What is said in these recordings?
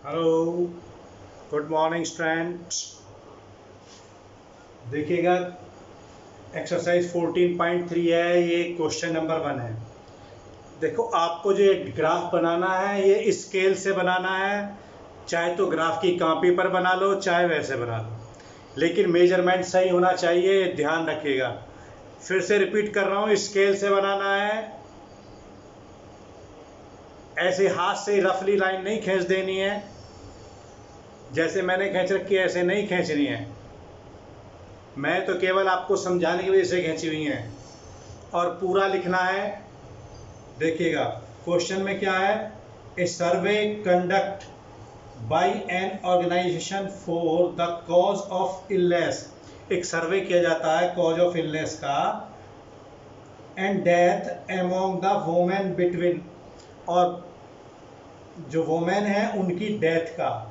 Hello, good morning student. देखिएगा, exercise 14.3 है, ये क्वेश्चन नंबर 1 है। देखो, आपको जो एक ग्राफ बनाना है ये स्केल से बनाना है। चाहे तो ग्राफ की कॉपी पर बना लो, चाहे वैसे बना लो, लेकिन मेजरमेंट सही होना चाहिए, ध्यान रखिएगा। फिर से रिपीट कर रहा हूँ, स्केल से बनाना है। ऐसे हाथ से रफली लाइन नहीं खींच देनी है, जैसे मैंने खींच रखी है ऐसे नहीं खींचनी है। मैं तो केवल आपको समझाने की वजह से खींची हुई है, और पूरा लिखना है। देखिएगा, क्वेश्चन में क्या है, a survey conduct by an organisation for the cause of illness. एक सर्वे किया जाता है कॉज ऑफ इलनेस का, and death among the women between, और जो वोमेन है उनकी डेथ का,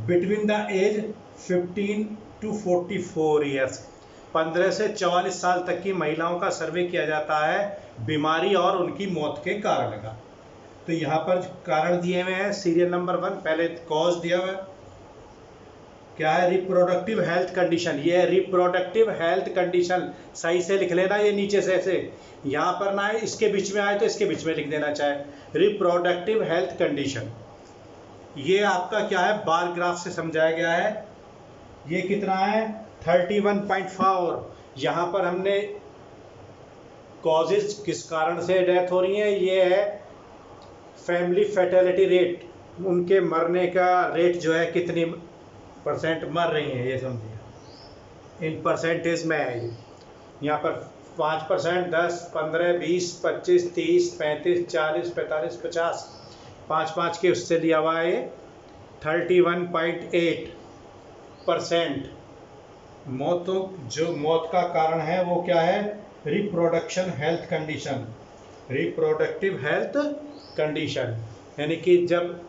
between the age 15 to 44 years, 15 से 44 साल तक की महिलाओं का सर्वे किया जाता है बीमारी और उनकी मौत के कारण का। तो यहाँ पर कारण दिए हुए हैं, सीरियल नंबर 1, पहले कॉज दिया हुआ है, क्या है, रिप्रोडक्टिव हेल्थ कंडीशन। ये रिप्रोडक्टिव हेल्थ कंडीशन सही से लिख लेना, ये नीचे से ऐसे यहाँ पर ना आए, इसके बीच में आए तो इसके बीच में लिख देना, चाहे रिप्रोडक्टिव हेल्थ कंडीशन। ये आपका क्या है, बार ग्राफ से समझाया गया है। ये कितना है, 31.4। यहाँ पर हमने कॉजेज, किस कारण से डेथ हो रही है, ये है फैमिली फैटेलिटी रेट, उनके मरने का रेट जो है, कितनी परसेंट मर रही हैं, ये समझिए इन परसेंटेज में है ये। यहाँ पर 5%, 10, 15, 20, 25, 30, 35, 40, 45, 50, 5-5 के उससे दिया हुआ है। ये 31.8% मौतों, जो मौत का कारण है वो क्या है, reproduction health condition, reproductive health condition. यानी कि जब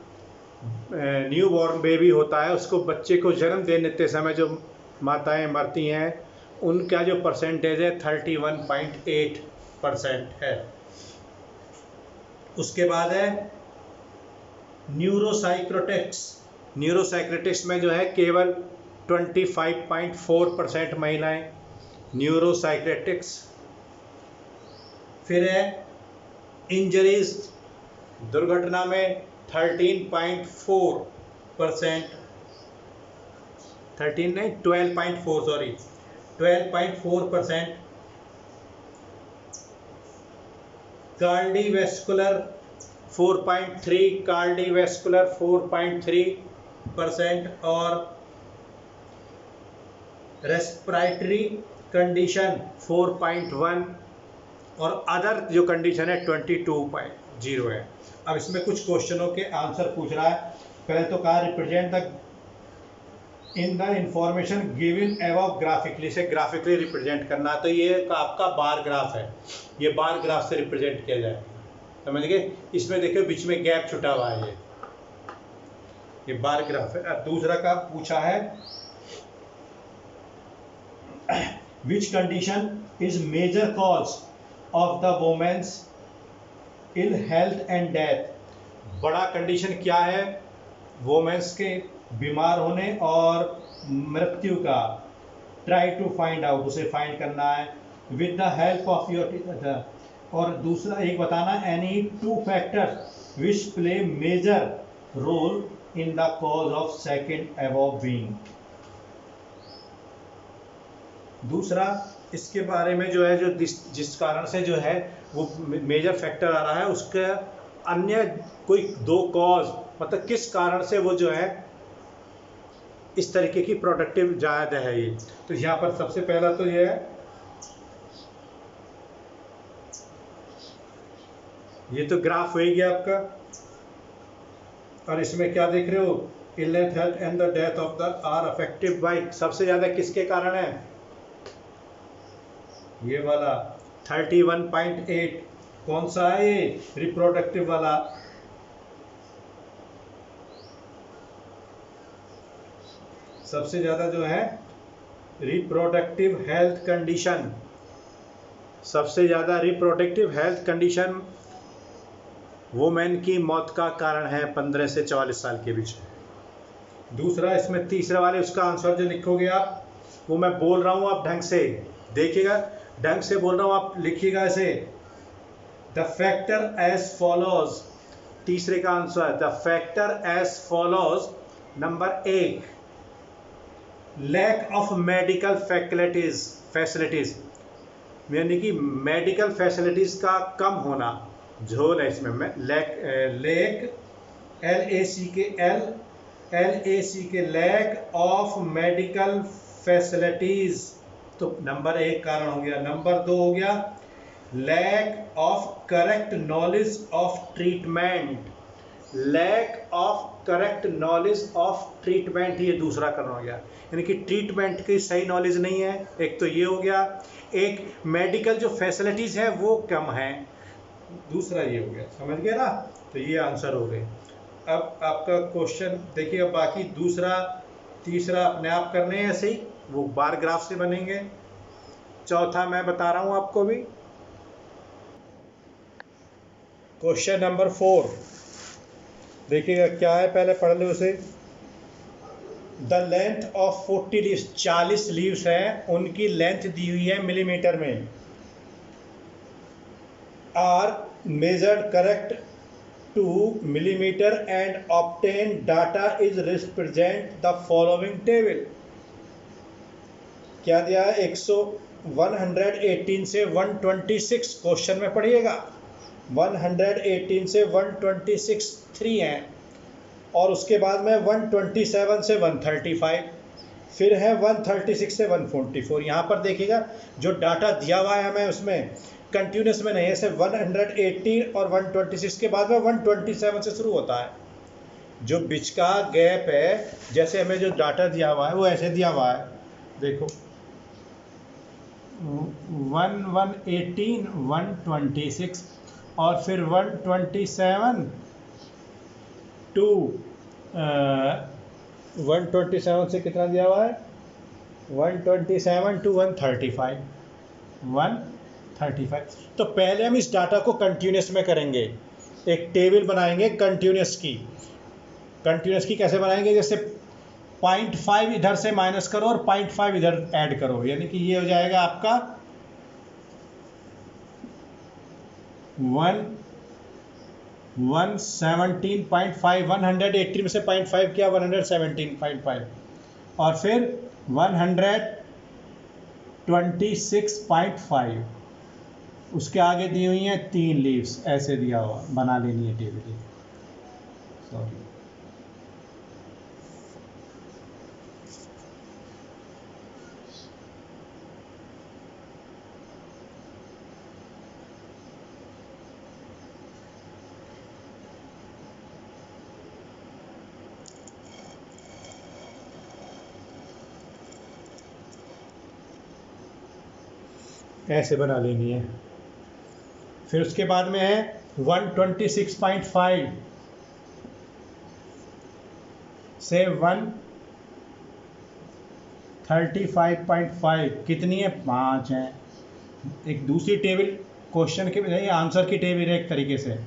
न्यू बॉर्न बेबी होता है, उसको बच्चे को जन्म देते समय जो माताएं मरती हैं, उनका जो परसेंटेज है 31.8% है। उसके बाद है न्यूरोसाइक्रोटिक्स। न्यूरोसाइक्रोटिक्स में जो है केवल 25.4% महिलाएं न्यूरोसाइक्रेटिक्स। फिर है इंजरीज, दुर्घटना में 13.4%, 13 नहीं 12.4, सॉरी 12.4%। कार्डियोवैस्कुलर 4.3, कार्डियोवैस्कुलर 4.3%, और रेस्पिरेटरी कंडीशन 4.1, और अदर जो कंडीशन है 22.0 है। अब इसमें कुछ क्वेश्चनों के आंसर पूछ रहा है। पहले तो कहा, represent the in the information given above graphically, से ग्राफिकली रिप्रेजेंट करना। तो ये आपका बार ग्राफ है, ये बार ग्राफ से रिप्रेजेंट किया जाए, समझ गए। इसमें देखिए बीच में गैप छुटा हुआ है, ये बार ग्राफ है। अब दूसरा का पूछा है, which condition is major cause of the women's ill health and death. बड़ा कंडीशन क्या है वोमेन्स के बीमार होने और मृत्यु का, ट्राई टू फाइंड आउट, उसे फाइंड करना है with the help of your. और दूसरा एक बताना, any 2 factors which play major role in the cause of second above being. दूसरा इसके बारे में जो है, जो जिस कारण से जो है वो मेजर फैक्टर आ रहा है, उसका अन्य कोई 2 कॉज, मतलब किस कारण से वो जो है इस तरीके की प्रोडक्टिव ज़्यादा है ये। तो यहाँ पर सबसे पहला तो ये है, ये तो ग्राफ हो गया आपका, और इसमें क्या देख रहे हो, illness health and the death of the are affected by, सबसे ज़्यादा किसके कारण है, ये वाला 31.8। कौन सा है ये, रिप्रोडक्टिव वाला। सबसे ज़्यादा जो है रिप्रोडक्टिव हेल्थ कंडीशन, सबसे ज़्यादा रिप्रोडक्टिव हेल्थ कंडीशन वुमेन की मौत का कारण है 15 से 44 साल के बीच। दूसरा इसमें तीसरे वाले उसका आंसर जो लिखोगे आप, वो मैं बोल रहा हूँ, आप ढंग से देखिएगा, ढंग से बोल रहा हूँ, आप लिखिएगा ऐसे, द फैक्टर एज फॉलोज। तीसरे का answer the factor as follows. Number 1, lack of medical facilities, यानी कि मेडिकल फैसिलिटीज का कम होना, झोल है इसमें, लेक LAC के लैक ऑफ मेडिकल फैसिलिटीज, तो नंबर 1 कारण हो गया। नंबर 2 हो गया lack of correct knowledge of treatment, lack of correct knowledge of treatment, ये दूसरा कारण हो गया, यानी कि ट्रीटमेंट की सही नॉलेज नहीं है, एक तो ये हो गया। एक मेडिकल जो फैसिलिटीज़ हैं वो कम हैं, दूसरा ये हो गया, समझ गए ना, तो ये आंसर हो गए। अब आपका क्वेश्चन देखिए, अब बाकी दूसरा तीसरा अपने आप करने हैं ऐसे ही, वो बार ग्राफ से बनेंगे। चौथा मैं बता रहा हूँ आपको भी, क्वेश्चन नंबर 4 देखिएगा क्या है, पहले पढ़ लो उसे। The length of 40 leaves, 40 leaves हैं, उनकी लेंथ दी हुई है मिलीमीटर में, are measured correct to millimetre and obtain data is represent the following table. क्या दिया है, 118 से 126 क्वेश्चन में पढ़िएगा, 118 से 126 3 हैं, और उसके बाद में 127 से 135, फिर है 136 से 144। यहाँ पर देखिएगा जो डाटा दिया हुआ है हमें उसमें कंटिन्यूस में नहीं है, सिर्फ 118 और 126 के बाद में 127 से शुरू होता है। जो बीच का गैप है, जैसे हमें जो डाटा दिया हुआ है वो ऐसे दिया हुआ है, देखो 118 126 और फिर 127 टू 127 से कितना दिया हुआ है, 127 टू 135। तो पहले हम इस डाटा को कंटिन्यूस में करेंगे, एक टेबल बनाएंगे कंटिन्यूस की। कंटिन्यूस की कैसे बनाएंगे, जैसे 0.5 इधर से माइनस करो और 0.5 इधर ऐड करो, यानी कि ये हो जाएगा आपका 117.5, 118 में से 0.5 किया 117.5, और फिर 126.5, उसके आगे दी हुई हैं 3 लीव्स, ऐसे दिया हुआ, बना लेनी है टेबल। सॉरी, ऐसे बना लेनी है। फिर उसके बाद में है 126.5 से 135.5, कितनी है, 5 है। एक दूसरी टेबल क्वेश्चन के बजाय आंसर की टेबल है एक तरीके से,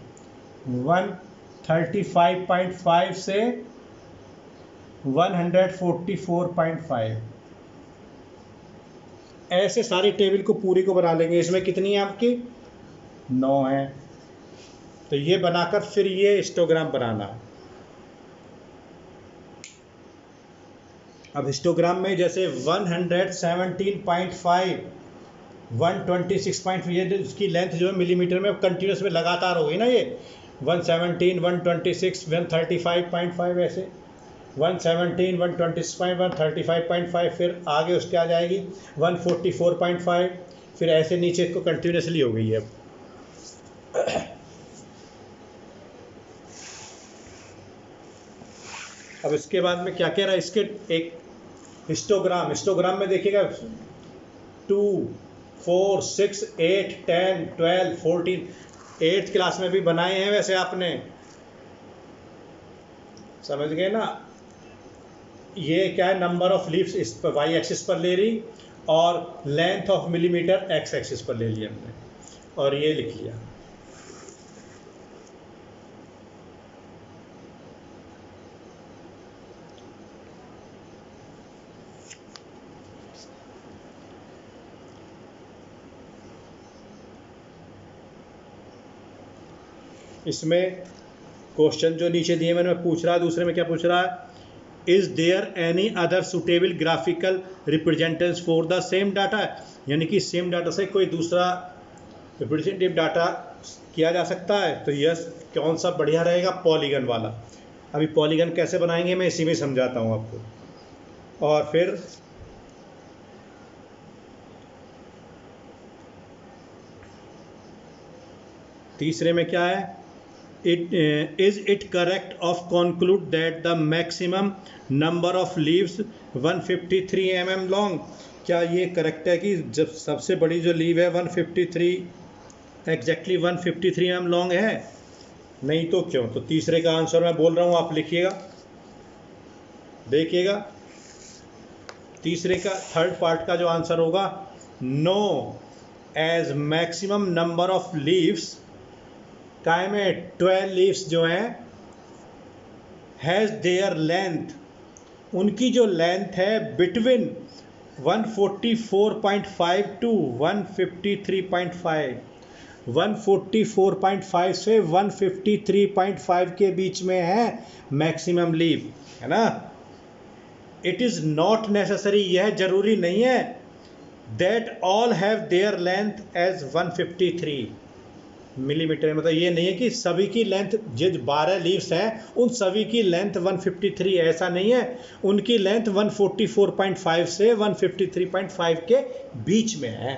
135.5 से 144.5, ऐसे सारी टेबल को पूरी को बना लेंगे। इसमें कितनी है आपकी, 9 है। तो ये बनाकर फिर ये हिस्टोग्राम बनाना। अब हिस्टोग्राम में जैसे 117.5 126.5, ये उसकी लेंथ जो है मिलीमीटर में कंटिन्यूस में लगातार हो गई ना, ये 117 126 135.5, ऐसे 117 126.5 135.5, फिर आगे उसके आ जाएगी 144.5, फिर ऐसे नीचे इसको कंटिन्यूसली हो गई है। अब इसके बाद में क्या कह रहा है, इसके एक हिस्टोग्राम में देखिएगा 2 4 6 8 10 12 14, 8th क्लास में भी बनाए हैं वैसे आपने, समझ गए ना। ये क्या है, नंबर ऑफ लीव्स इस पर वाई एक्सिस पर ले रही, और length of millimetre x axis पर ले लिया हमने, और ये लिख लिया। इसमें क्वेश्चन जो नीचे दिए मैंने पूछ रहा है, दूसरे में क्या पूछ रहा है, is there any other suitable graphical representation for the same data, यानी कि सेम डाटा से कोई दूसरा रिप्रेजेंटेटिव डाटा किया जा सकता है। तो यस, कौन सा बढ़िया रहेगा, पॉलीगन वाला। अभी पॉलीगन कैसे बनाएंगे मैं इसी में समझाता हूँ आपको। और फिर तीसरे में क्या है, is it correct of conclude that the maximum number of leaves 153 mm long. क्या ये करेक्ट है कि जब सबसे बड़ी जो लीव है 153 एग्जैक्टली 153 mm लॉन्ग है? नहीं तो क्यों? तो तीसरे का आंसर मैं बोल रहा हूँ, आप लिखिएगा, देखिएगा। तीसरे का थर्ड पार्ट का जो आंसर होगा, no, as maximum number of leaves काय में 12 लीव्स जो हैं हैज़ देयर लेंथ, उनकी जो लेंथ है बिटवीन 144.5 टू 153.5, 144.5 से 153.5 के बीच में है मैक्सिमम लीव, है ना। इट इज़ नॉट नेसेसरी, यह जरूरी नहीं है, that all have their length as 153 millimetre. मतलब ये नहीं है कि सभी की लेंथ, जो 12 लीव्स हैं उन सभी की लेंथ 153, ऐसा नहीं है। उनकी लेंथ 144.5 से 153.5 के बीच में है।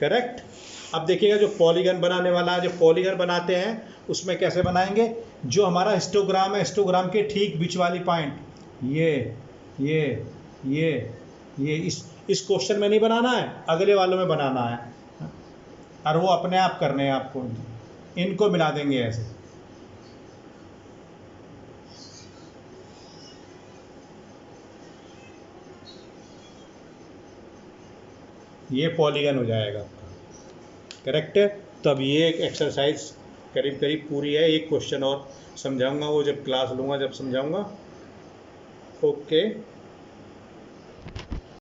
करेक्ट। अब देखिएगा जो पॉलीगन बनाने वाला है, जो पॉलीगन बनाते हैं उसमें कैसे बनाएंगे, जो हमारा हिस्टोग्राम है, हिस्टोग्राम के ठीक बीच वाली पॉइंट, ये इस क्वेश्चन में नहीं बनाना है, अगले वालों में बनाना है, और वो अपने आप करने हैं आपको, इनको मिला देंगे ऐसे। ये पॉलीगन हो जाएगा आपका। करेक्ट है। तो अब ये एक एक्सरसाइज करीब करीब पूरी है। एक क्वेश्चन और समझाऊंगा, वो जब क्लास लूँगा जब समझाऊंगा। ओके।